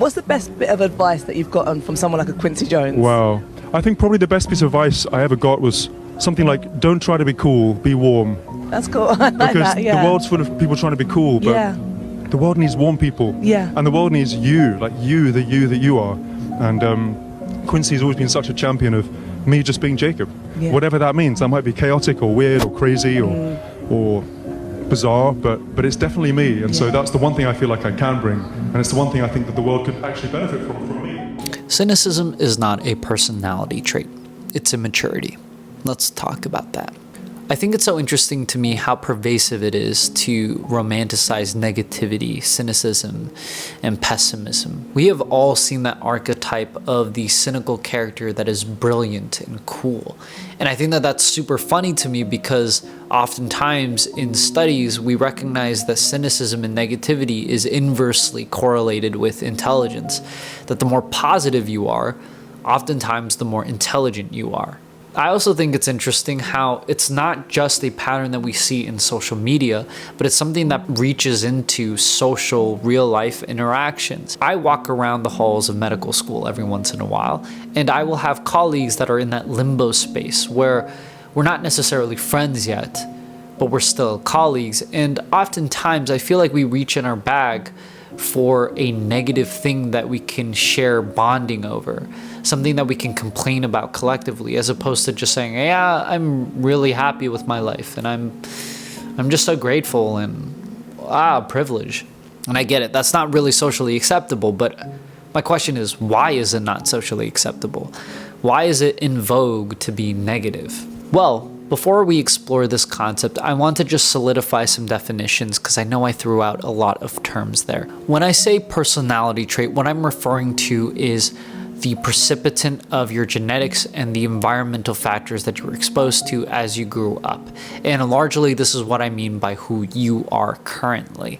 What's the best bit of advice that you've gotten from someone like a Quincy Jones? Wow. I think probably the best piece of advice I ever got was something like, don't try to be cool, be warm. That's cool. I like Because that, yeah. the world's full of people trying to be cool, but Yeah. the world needs warm people. Yeah. And the world needs you, like you that you are. And Quincy's always been such a champion of me just being Jacob. Yeah. Whatever that means. I might be chaotic or weird or crazy or bizarre, but it's definitely me. And so that's the one thing I feel like I can bring. And it's the one thing I think that the world could actually benefit from me. Cynicism is not a personality trait. It's immaturity. Let's talk about that. I think it's so interesting to me how pervasive it is to romanticize negativity, cynicism, and pessimism. We have all seen that archetype of the cynical character that is brilliant and cool. And I think that that's super funny to me because oftentimes in studies, we recognize that cynicism and negativity is inversely correlated with intelligence. That the more positive you are, oftentimes the more intelligent you are. I also think it's interesting how it's not just a pattern that we see in social media, but it's something that reaches into social, real-life interactions. I walk around the halls of medical school every once in a while, and I will have colleagues that are in that limbo space where we're not necessarily friends yet, but we're still colleagues. And oftentimes, I feel like we reach in our bag for a negative thing that we can share bonding over, something that we can complain about collectively, as opposed to just saying, yeah, I'm really happy with my life and I'm just so grateful and privilege. And I get it, that's not really socially acceptable, but my question is, why is it not socially acceptable? Why is it in vogue to be negative? Well, before we explore this concept, I want to just solidify some definitions because I know I threw out a lot of terms there. When I say personality trait, what I'm referring to is the precipitant of your genetics and the environmental factors that you were exposed to as you grew up. And largely, this is what I mean by who you are currently.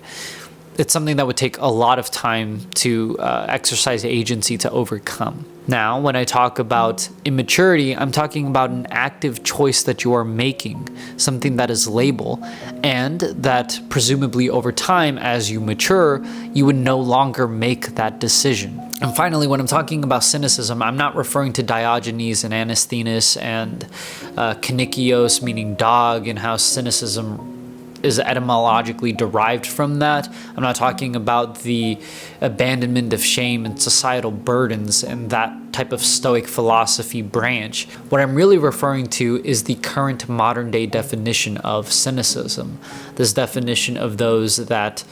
It's something that would take a lot of time to exercise agency to overcome. Now, when I talk about immaturity, I'm talking about an active choice that you are making, something that is labeled, and that presumably over time, as you mature, you would no longer make that decision. And finally, when I'm talking about cynicism, I'm not referring to Diogenes and Anasthenes and Kinikios, meaning dog, and how cynicism is etymologically derived from that. I'm not talking about the abandonment of shame and societal burdens and that type of Stoic philosophy branch. What I'm really referring to is the current modern day definition of cynicism. This definition of those that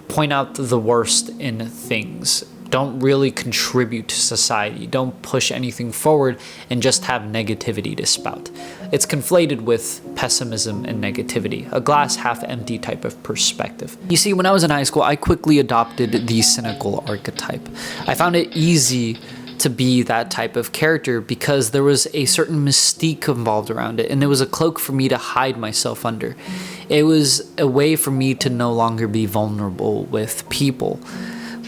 point out the worst in things, don't really contribute to society, don't push anything forward, and just have negativity to spout. It's conflated with pessimism and negativity, a glass half empty type of perspective. You see, when I was in high school, I quickly adopted the cynical archetype. I found it easy to be that type of character because there was a certain mystique involved around it, and it was a cloak for me to hide myself under. It was a way for me to no longer be vulnerable with people.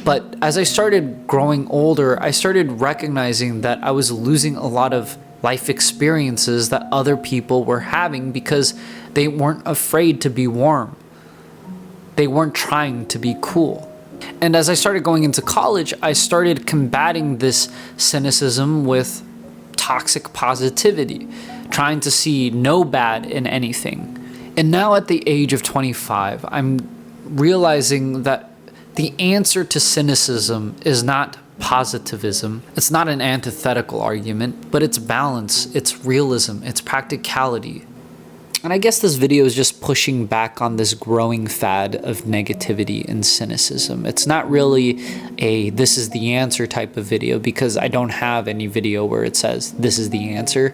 But as I started growing older, I started recognizing that I was losing a lot of life experiences that other people were having because they weren't afraid to be warm. They weren't trying to be cool. And as I started going into college, I started combating this cynicism with toxic positivity, trying to see no bad in anything. And now at the age of 25, I'm realizing that the answer to cynicism is not positivism. It's not an antithetical argument, but it's balance, it's realism, it's practicality. And I guess this video is just pushing back on this growing fad of negativity and cynicism. It's not really a this is the answer type of video because I don't have any video where it says this is the answer.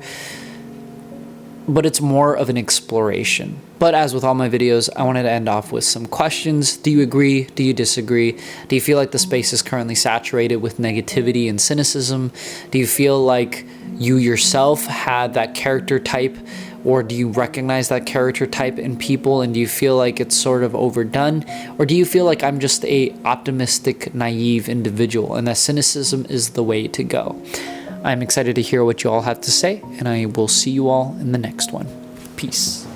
But it's more of an exploration. But as with all my videos, I wanted to end off with some questions. Do you agree? Do you disagree? Do you feel like the space is currently saturated with negativity and cynicism? Do you feel like you yourself had that character type, or do you recognize that character type in people and do you feel like it's sort of overdone? Or do you feel like I'm just a optimistic, naive individual and that cynicism is the way to go? I'm excited to hear what you all have to say, and I will see you all in the next one. Peace.